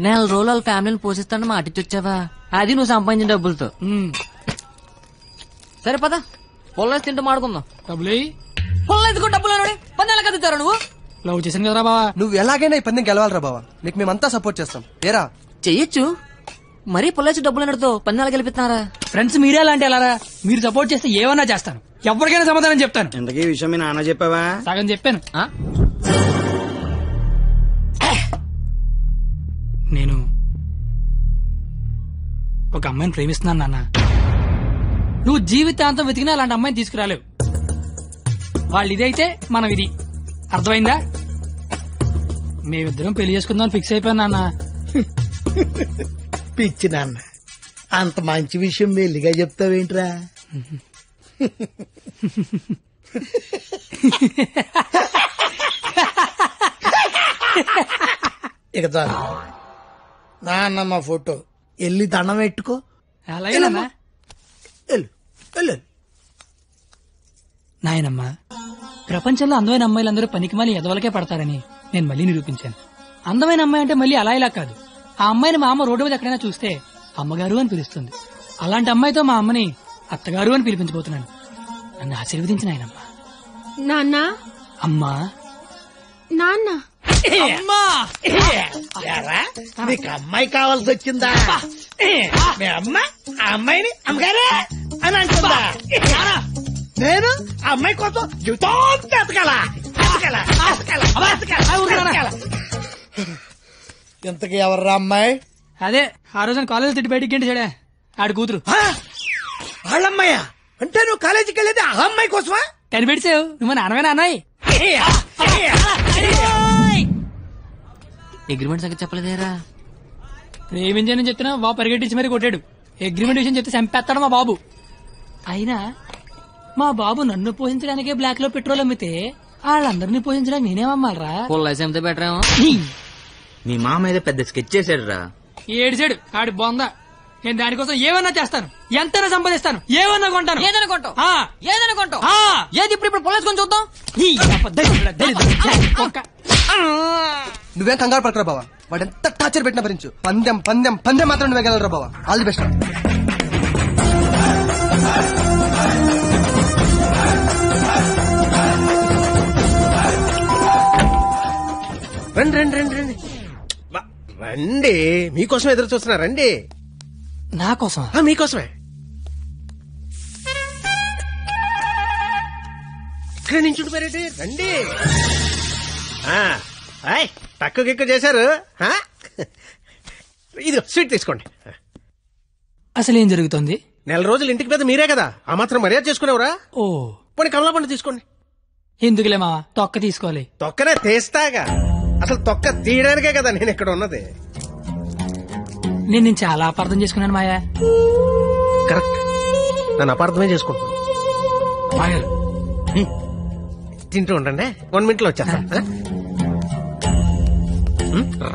నెల రోజులు వాళ్ళ ఫ్యామిలీని పోషిస్తాను మాటిచ్చొచ్చావా? అది నువ్వు సంపాదించిన డబ్బులతో. సరే పద, పొల్లేసి తింటూ మాడుకుందాం. డబ్బులు పొల్లేసుకో, డబ్బులు పందాలు కదుతారా నువ్వు? లవ్ చేశాను కదరా బావా. నువ్వు ఎలాగైనా ఈ పందెం గెలవాలరా బావా, నీకు మేమంతా సపోర్ట్ చేస్తాం. ఏరా చెయ్యొచ్చు, మరీ పొల్లేసి డబ్బులు అన్నతో పందాలు గెలిపిస్తున్నారా? ఫ్రెండ్స్ మీరే అలాంటి ఎలారా? మీరు సపోర్ట్ చేస్తే ఏమన్నా చేస్తాను, ఎవరికైనా సమాధానం చెప్తాను. ఇంతకీ విషయం మీ నాన్న చెప్పావా? సగం చెప్పాను. నేను ఒక అమ్మాయిని ప్రేమిస్తున్నాను నాన్న. నువ్వు జీవితాంతం వెతికినా అలాంటి అమ్మాయిని తీసుకురాలేవు. వాళ్ళు ఇదైతే మనం ఇది. అర్థమైందా? మేమిద్దరం పెళ్లి చేసుకుందాం ఫిక్స్ అయిపోయాను నాన్న. పిచ్చి నాన్న, అంత మంచి విషయం మెల్లిగా చెప్తావేంట్రా? ఇక చాలు నాన్న, మా ఫోటో వెళ్ళి దండం పెట్టుకో. అలాగే నాన్న. నాయనమ్మా, ప్రపంచంలో అందమైన అమ్మాయిలందరూ పనికిమాలి ఎదవలకే పడతారని నేను మళ్ళీ నిరూపించాను. అందమైన అమ్మాయి అంటే మళ్ళీ అలా ఇలా కాదు. ఆ అమ్మాయిని మా అమ్మ రోడ్డు మీద ఎక్కడైనా చూస్తే అమ్మగారు అని పిలుస్తుంది. అలాంటి అమ్మాయితో మా అమ్మని అత్తగారు అని పిలిపించబోతున్నాను. నన్ను ఆశీర్వదించిన ఆయనమ్మా. నాన్న, అమ్మా, నాన్న, అమ్మా. నీకు అమ్మాయి కావాల్సి వచ్చిందా? మీ అమ్మ ఆ అమ్మాయిని అమ్మగారే అని అంటుందా? నేను ఆ అమ్మాయి కోసం జీవితం ఎతకాల. ఇంతకీ ఎవర్రా అమ్మాయి? అదే ఆ రోజున కాలేజ్ తిట్టి బయటికి గంటేశాడే, ఆడి కూతురు. వాళ్ళమ్మాయా? అంటే నువ్వు కాలేజీకి వెళ్ళేది ఆ అమ్మాయి కోసమా? కనిపెడిసావు నువ్వు నాన్నవేనా అన్నాయి. అగ్రిమెంట్ సంగతి చెప్పలేదేరా? ప్రేమించానని చెప్తున్నా బాబు పరిగెట్టించి మరీ కొట్టాడు. అగ్రిమెంట్ విషయం చెప్తే చంపేస్తాడు మా బాబు. అయినా మా బాబు నన్ను పోషించడానికే బ్లాక్ లో పెట్రోల్ అమ్మితే వాళ్ళందరినీ పోషించడానికి నేనేమమ్మాలరా? పొల్లేసి అమ్మితే బెటర్ ఏమో. మీ మామ ఏదో పెద్ద స్కెచ్ చేశాడు రా. ఏడిచాడు ఆడి బొంద. నేను దానికోసం ఏమన్నా చేస్తాను, ఎంతైనా సంపాదిస్తాను, ఏమన్నా కొంటాను. ఏదైనా కొంటావు? ఆ. ఏదైనా కొంటావు? ఆ. ఏది ఇప్పుడు పొల్లేసుకొని చూద్దాం. నువ్వేం కంగారు పడకరా బావా, వాడు ఎంత టార్చర్ పెట్టినా భరించు. పందెం పందెం పందెం మాత్రం నువ్వే గెలవరా బావా. All the best. రండి రండి రండి రండి రండి, మీకోసం ఎదురు చూస్తున్నా. రండి. నా కోసం? మీకోసమే. ఇక్కడ నుంచి ఉండిపోయారండి. రండి. తక్కువ గిక్కు చేశారు. ఇది స్వీట్ తీసుకోండి. అసలు ఏం జరుగుతుంది? నెల రోజులు ఇంటికి పెద్ద మీరే కదా, ఆ మాత్రం మర్యాద చేసుకునేవరా? ఓ పోనీ కమలా పండు తీసుకోండి. ఎందుకులే మావా, తొక్క తీసుకోవాలి. తొక్కనే తీస్తాగా, అసలు తొక్క తీయడానికే కదా నేను ఇక్కడ ఉన్నది. నేను చాలా అపార్థం చేసుకున్నాను మాయా. కరెక్ట్, నన్ను అపార్థమే చేసుకుంటున్నాను. మాయా తింటూ ఉండండి, 1 minute లో వచ్చేస్తా.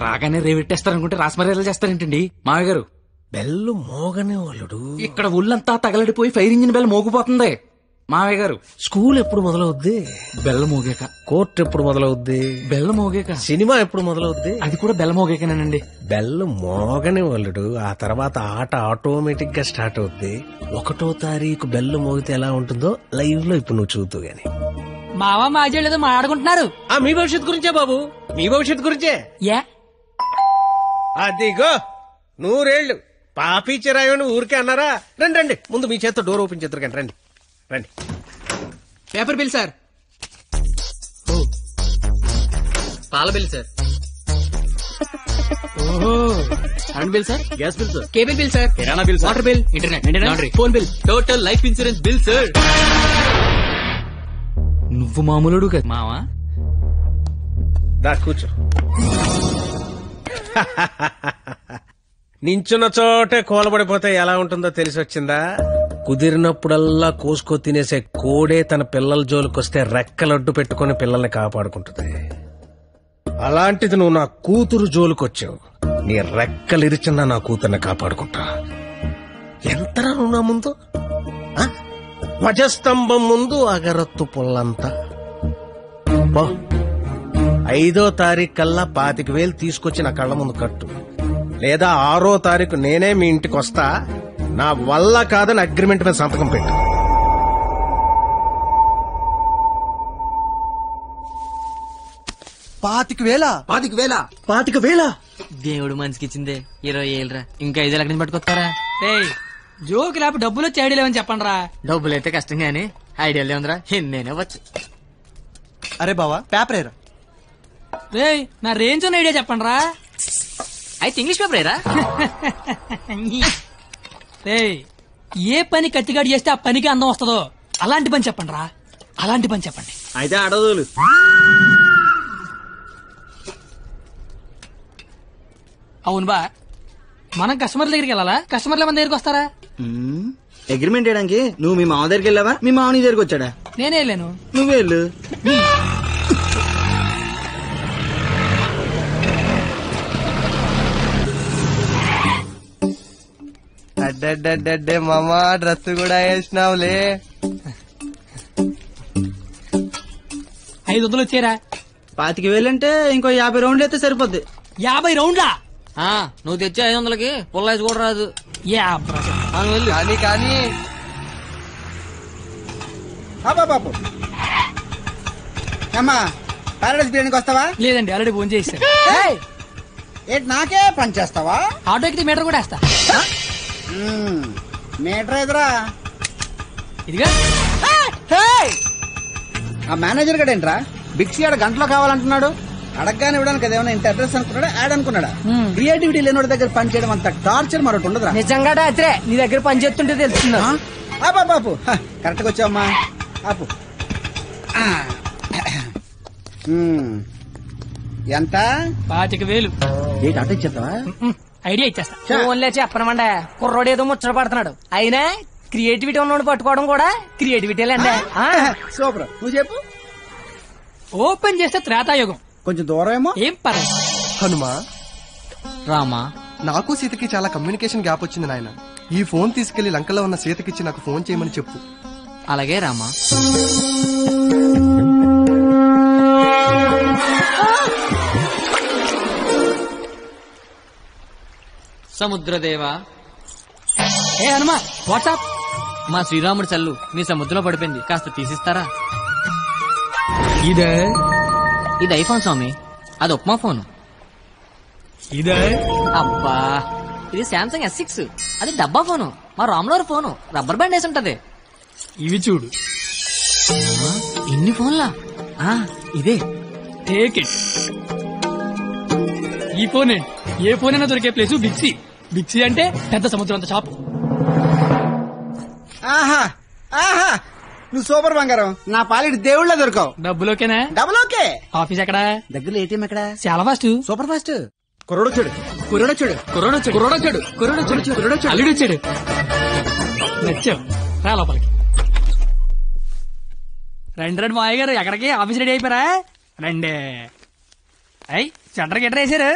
రాగానే రేవెట్టేస్తారనుకుంటే రాస్మర్యాలు చేస్తారేంటండి మావయ్య గారు? బెల్లు మోగనే వాళ్ళుడు. ఇక్కడ ఒళ్ళంతా తగలడిపోయి ఫైర్ ఇంజిన్ బెల్ మోగిపోతుంది. మావయ్య గారు, స్కూల్ ఎప్పుడు మొదలవుద్ది? బెల్ల మోగాక. కోర్టు ఎప్పుడు మొదలవుద్ది? బెల్ల మోగాక. సినిమా ఎప్పుడు మొదలవుద్ది? అది కూడా బెల్ల మోగాకనేనండి. బెల్లు మోగని వాళ్ళుడు, ఆ తర్వాత ఆట ఆటోమేటిక్ గా స్టార్ట్ అవుద్ది. 1వ తారీఖు బెల్లు మోగితే ఎలా ఉంటుందో లైవ్ లో ఇప్పుడు నువ్వు చూద్దు గాని. మావా మాజేళ్ళేదో మాట్లాడుకుంటున్నారు. మీ భవిష్యత్తు గురించే బాబు, మీ భవిష్యత్తు గురించే. అదిగో 100 ఏళ్లు పాపి చిరాయని ఊరికే అన్నారా? రండి రండి, ముందు మీ చేత్తో డోర్ ఓపెన్ చేద్దరు కానీ. రండి రండి. Paper bill sir. పాల bill sir. Current bill sir. Gas bill sir. Cable bill sir. కిరాణా bill sir. Water bill. Internet, laundry, phone bill, total life insurance bill sir. నువ్వు మామూలుడు కదా మావా. దా కూర్చో. నించున్న చోటే కూలబడిపోతే ఎలా ఉంటుందో తెలిసి వచ్చిందా? కుదిరినప్పుడల్లా కోసుకో తినేసే కోడే తన పిల్లల జోలికొస్తే రెక్కలడ్డు పెట్టుకుని పిల్లల్ని కాపాడుకుంటుంది. అలాంటిది నువ్వు నా కూతురు జోలికొచ్చావు, నీ రెక్కలిరిచినా నా కూతుర్ని కాపాడుకుంటా. ఎంతరా నువ్వు నా ముందు? ధ్వజస్తంభం ముందు అగరత్తు పుల్లంతా. 5వ తారీఖు కల్లా 25,000 తీసుకొచ్చి నా కళ్ళ ముందు కట్టు, లేదా 6వ తారీఖు నేనే మీ ఇంటికి వస్తా. నా వల్ల కాదని అగ్రిమెంట్ మీద సంతకం పెట్టు. పాతిక వేల దేవుడు మనిషికి ఇచ్చిందే 20,000 రా. ఇంకా 5 లక్షల నుంచి పట్టుకొస్తారా? ఏయ్ జోకి లేకపోతే డబ్బులు వచ్చి ఐడియా లేవని చెప్పండి రా. డబ్బులు అయితే కష్టం గానీ ఐడియాలే ఉందిరా. నేనే వచ్చు. అరే బావా పేపర్ ఏరా. రేయ్ నా రేంజ్ ఉన్న ఐడియా చెప్పండి రా. అయితే ఇంగ్లీష్ పేపర్ ఏరా. రేయ్ ఏ పని కత్తిగాడు చేస్తే ఆ పనికి అందం వస్తుందో అలాంటి పని చెప్పండి రా. అలాంటి పని చెప్పండి. అయితే అడదులు. అవును బా, మనం కస్టమర్ దగ్గరికి వెళ్ళాలా, కస్టమర్ల మన దగ్గరికి వస్తారా? అగ్రిమెంట్ చేయడానికి నువ్వు మీ మామ దగ్గరికి వెళ్ళావా, మీ మామ నీ దగ్గరికి వచ్చాడా? నేనే వెళ్ళాను. నువ్వే వెళ్ళు. అడ్డే మామా డ్రెస్ కూడా వేసినావులే. 500 వచ్చారా? 25,000 అంటే ఇంకో 50 రౌండ్లు అయితే సరిపోద్ది. 50 రౌండ్లా? నువ్వు తెచ్చే 500కి పుల్లాయిస్ కూడా రాదు. కానీ బాబు అమ్మా పారాడైస్ బిర్యానీకి వస్తావా? లేదండి, ఆల్రెడీ ఫోన్ చేశారు. ఏంటి నాకే పని చేస్తావా? ఆటో ఎక్కితే మీటర్ కూడా వేస్తా. మీటర్ ఎదురా ఇదిగా. ఆ మేనేజర్ గడేంట్రా బిక్సీ ఆడ గంటలో కావాలంటున్నాడు. అడగగానే ఇవ్వడానికి అదేమన్నా ఇంత అడ్రస్ అనుకున్నాడా, యాడ్ అనుకున్నాడా? క్రియేటివిటీ లేనివాడి దగ్గర పని చేయడం అంత టార్చర్ మరొకటి ఉండదురా. నిజంగా రాత్రే నీ దగ్గర పని చేస్తుంటే తెలుస్తున్నా. బాపు కరెక్ట్ గా వచ్చావమ్మా. ఆపు. ఎంత? 25,000. ఏంటి అటు ఇచ్చేస్తావా? ఐడియా ఇచ్చేస్తా. ఫోన్లే చెప్పనమండే, కుర్రోడు ఏదో ముచ్చట పడుతున్నాడు. అయినా క్రియేటివిటీ ఉన్నోడు పట్టుకోవడం కూడా క్రియేటివిటీలేండి. సూపర్, నువ్వు చెప్పు. ఓపెన్ చేస్తే త్రేతాయుగం. కొంచెం దూరం ఏమో. ఏం పర్లేదు. హనుమా రామా, నాకు సీతకి చాలా కమ్యూనికేషన్ గ్యాప్ వచ్చింది నాయన. ఈ ఫోన్ తీసుకెళ్లి లంకలో ఉన్న సీతకిచ్చి నాకు ఫోన్ చేయమని చెప్పు. అలాగే రామా. సముద్రదేవా. ఏ హనుమా వాట్సాప్. మా శ్రీరాముడి చల్లు మీ సముద్రంలో పడిపోయింది, కాస్త తీసిస్తారా? ఇదే ఇది ఐఫోన్ స్వామి, అది ఉప్మా ఫోన్. ఇదే అబ్బా, ఇది శాంసంగ్ S6, అది డబ్బా ఫోను. మా రాములవారి ఫోను రబ్బర్ బ్యాండ్ వేసి ఉంటది. ఇవి చూడు. ఇన్ని ఫోన్లా? ఇదే. Take it. ఈ ఫోన్ ఏంటి? ఏ ఫోన్ అయినా దొరికే ప్లేస్ బిక్సీ. బిక్సీ అంటే పెద్ద సముద్రం అంత షాప్. ఆహా ఆహా, నువ్వు సూపర్ బంగారం. నా పాలిటి దేవుళ్ళ దొరకవు. డబ్బులోకేనా? Double okay. ఆఫీస్ ఎక్కడా? దగ్గరలో ఏటీఎం ఎక్కడ? చాలా ఫాస్ట్. Super fast. కుర్రోడొచ్చాడు. అల్లుడు వచ్చాడు. నచ్చావు, రా లోపలికి. రండి మాయ గారు, ఎక్కడికి? ఆఫీస్ రెడీ అయిపోయారా? రండి. అయ్యి సెంటర్ గిట్టర్ వేసారు.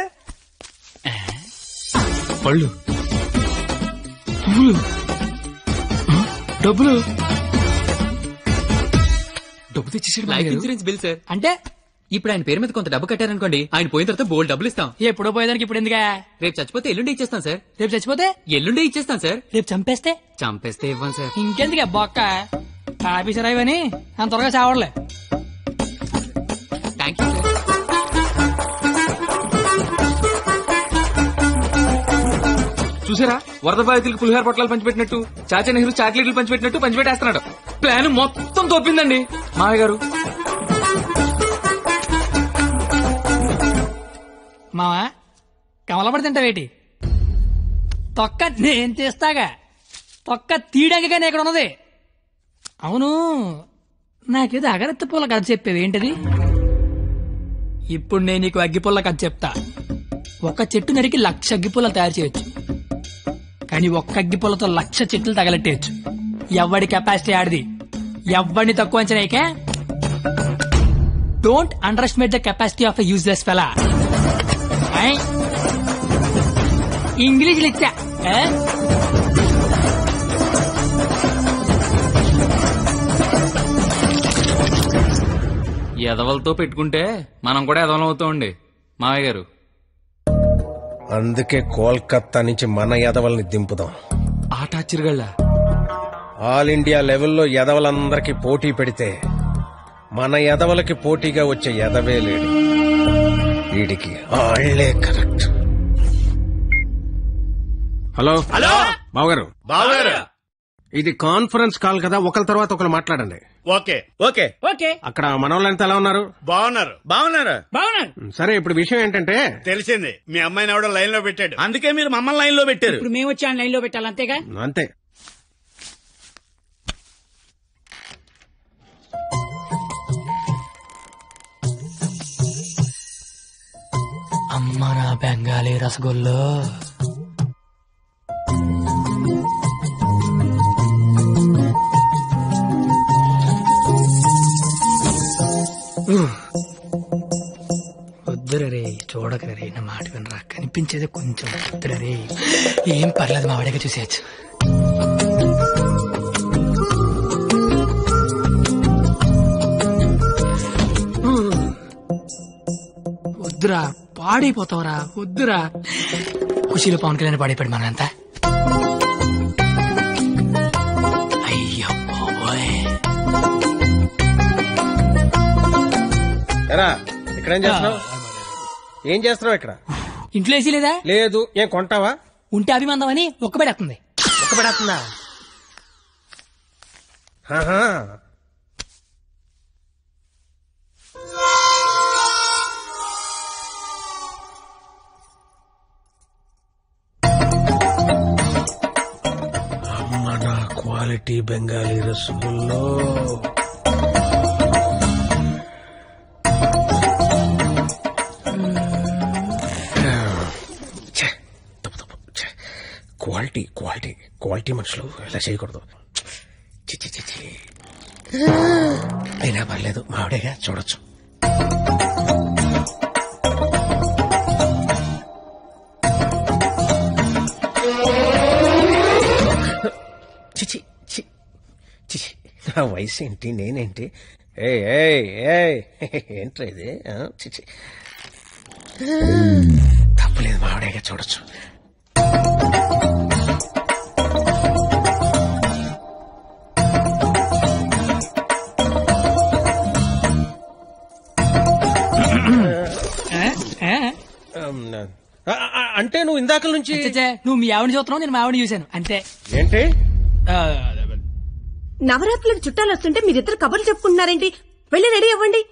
పళ్ళు, పువ్వులు, డబ్బులు. డబ్బు తెచ్చేసాడు. Life insurance bill sir. అంటే ఇప్పుడు ఆయన పేరు మీద కొంత డబ్బు కట్టారనుకోండి, ఆయన పోయిన తర్వాత బోల్డ్ డబ్బులు ఇస్తాం. ఎప్పుడో పోయేదానికి ఇప్పుడు ఎందుగా? రేపు చచ్చిపోతే ఎల్లుండి ఇచ్చేస్తాం సార్. రేపు చచ్చిపోతే ఎల్లుండి ఇచ్చేస్తాం సార్. రేపు చంపేస్తే చంపేస్తే ఇవ్వం సార్. ఇంకెందుకు బొక్క? ఆఫీసర్ అయ్యని అంత త్వరగా చావడలే. Thank you sir. చూసారా, వరద బాధితులకు పులిహార పొట్లాలు పంచిపెట్టినట్టు, చాచా నెహ్రూ చాక్లెట్లు పంచిపెట్టినట్టు పంచిపెట్టేస్తున్నాడు. ప్లాన్ మొత్తం తోపిందండి మావయ్య గారు. మావా కమలపడి తింటావేటి? తొక్క నేను తీస్తాగా. తొక్క తీయడానికి కానీ ఇక్కడ ఉన్నది. అవును, నాకేదో అగరత్తి పుల్ల కథ చెప్పేవి ఏంటది? ఇప్పుడు నేను నీకు అగ్గిపుల్ల కథ చెప్తా. ఒక చెట్టు నరికి 1,00,000 అగ్గిపుల్లలు తయారు చేయొచ్చు, కానీ ఒక్క అగ్గిపుల్లతో 1,00,000 చెట్లు తగలెట్టేయచ్చు. ఎవడి కెపాసిటీ ఆడిది. ఎవడిని తక్కువ అంచనాయికే. Don't underestimate the capacity of a useless fellow. English ఇచ్చా. ఎదవలతో పెట్టుకుంటే మనం కూడా ఎదవలం అవుతామండి మావయ్య గారు. అందుకే కోల్కత్తా నుంచి మన ఎదవల్ని దింపుదాం. ఆట ఆశ్చర్యగళ్ళ ఆల్ ఇండియా లెవెల్లో ఎదవలందరికీ పోటీ పెడితే మన ఎదవలకి పోటీగా వచ్చే ఎదవే లేడు. వీడికి ఆళ్లే కరెక్ట్. హలో హలో బావగారు, బావగారు, ఇది కాన్ఫరెన్స్ కాల్ కదా, ఒకరి తర్వాత ఒకరు మాట్లాడండి. ఓకే ఓకే ఓకే అక్కడ మనోళ్ళంతా ఎలా ఉన్నారు? బాగున్నారు బాగున్నారు బాగున్నాను. సరే, ఇప్పుడు విషయం ఏంటంటే తెలిసింది. మీ అమ్మాయిని ఎవడో లైన్ లో పెట్టాడు, అందుకే మీరు మమ్మల్ని లైన్ లో పెట్టారు. ఇప్పుడు మేము వచ్చి లైన్ లో పెట్టాలి అంతేగా. అంతే. అమ్మ నా బెంగాలీ రసగుల్లో. వద్దురే, చూడకరే, నా మాట వినరా, కనిపించేది కొంచెం వద్దురే. ఏం పర్లేదు, మా వాడిగా చూసేయచ్చు. వద్దురా, పాడైపోతావురా, వద్దురా. ఖుషీలో పవన్ కళ్యాణ్ పాడైపోయాడు మనంతా. అయ్యో బాబోయ్. ఎరా, ఇక్కడ ఏం చేస్తున్నావు? ఏం చేస్తున్నావు ఇక్కడ? ఇంట్లో వేసి లేదా? లేదు. ఏం కొంటావా? ఉంటే అభిమందం అని ఒక్కబెడేస్తుంది. ఒక్కబడేస్తుందా? అమ్మ నా క్వాలిటీ బెంగాలీ రసగుల్లో. క్వాలిటీ క్వాలిటీ క్వాలిటీ మనుషులు ఇలా చేయకూడదు. చిచ్చి అయినా పర్లేదు, మావిడేగా చూడొచ్చు. చిచి చిచి, నా వయసు ఏంటి, నేనేంటి? ఏంట్రా ఇది? చిచి, తప్పలేదు, మావిడేగా చూడొచ్చు. అంటే నువ్వు ఇందాక నుంచి నువ్వు మీ ఆవిడ చూస్తున్నావు, నేను మా ఆవిడ చూశాను అంతే. ఏంటి? నవరాత్రులకు చుట్టాలు వస్తుంటే మీరిద్దరు కబుర్లు చెప్పుకుంటున్నారేంటి? వెళ్ళి రెడీ అవ్వండి.